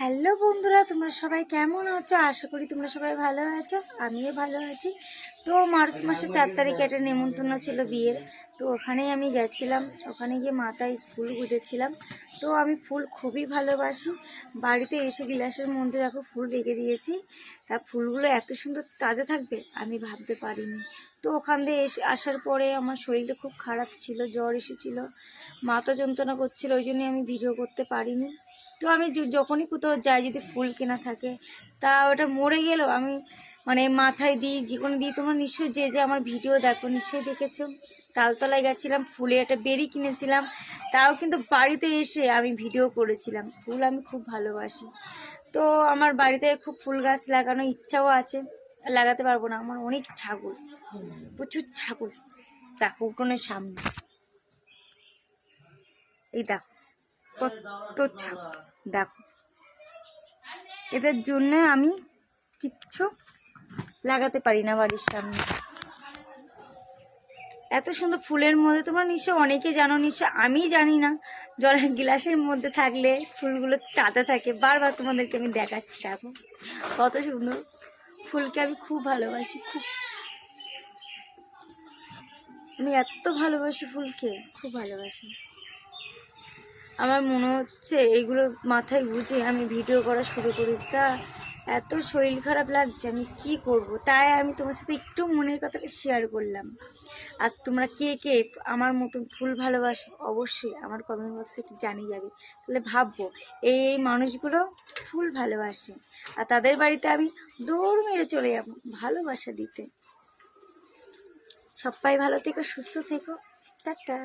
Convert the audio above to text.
Hello বন্ধুরা, তোমরা সবাই কেমন আছো? আশা করি তোমরা সবাই ভালো আছো, আমিও ভালো আছি। তো মার্চ মাসের 4 তারিখে একটা নেমন্তন্ন ছিল বিয়ের, তো ওখানেই আমি গেছিলাম। ওখানে গিয়ে মাথায় ফুল গুঁজেছিলাম। তো আমি ফুল খুবই ভালোবাসি। বাড়িতে এসে গ্লাসের মধ্যে দেখো ফুল রেখে দিয়েছি। তা ফুলগুলো এত সুন্দর তাজা থাকবে আমি ভাবতে পারিনি। তো ওখান দিয়ে আসার পরে আমার শরীরটা খুব খারাপ ছিল, জ্বর এসেছিল, মাথা যন্ত্রণা করছিল, ওই জন্যই আমি ভিডিও করতে পারিনি। তো আমি যখনই কোথাও যাই, যদি ফুল কেনা থাকে, তা ওটা মরে গেলেও আমি মাথায় দিই, জীবনে দিই। তোমরা নিশ্চয়ই যে আমার ভিডিও দেখো নিশ্চয়ই দেখেছো। তালতলায় গেছিলাম, ফুলে একটা বেরি কিনেছিলাম, তাও কিন্তু বাড়িতে এসে আমি ভিডিও করেছিলাম। ফুল আমি খুব ভালোবাসি। তো আমার বাড়িতে খুব ফুল গাছ লাগানোর ইচ্ছাও আছে, লাগাতে পারবো না। আমার অনেক ছাগল, প্রচুর ছাগল। দেখো উঠোনের সামনে, এই দেখো কত ছাগল, দেখো। এদের জন্য আমি কিচ্ছু লাগাতে পারি না বাড়ির সামনে। এত সুন্দর ফুলের মধ্যে তোমরা নিশ্চয় অনেকে জানো, নিশ্চয় আমি জানি না। জলের গ্লাসের মধ্যে থাকলে ফুলগুলো তাজা থাকে। বারবার তোমাদেরকে আমি দেখাচ্ছি, দেখো কত সুন্দর। ফুলকে আমি খুব ভালোবাসি, খুব। আমি এত ভালোবাসি ফুলকে, খুব ভালোবাসি। আমার মনে হচ্ছে এইগুলো মাথায় গুঁজে আমি ভিডিও করা শুরু করি, তা এত শরীর খারাপ লাগছে, আমি কি করব। তাই আমি তোমার সাথে একটু মনের কথাটা শেয়ার করলাম। আর তোমরা কে কে আমার মতন ফুল ভালোবাসো অবশ্যই আমার কমেন্ট বক্সে একটু জানিয়ে যাবে। তাহলে ভাববো এই মানুষগুলো ফুল ভালোবাসে, আর তাদের বাড়িতে আমি দৌড় মেরে চলে যাবো ভালোবাসা দিতে। সবাই ভালো থেকো, সুস্থ থেকো, টাটা।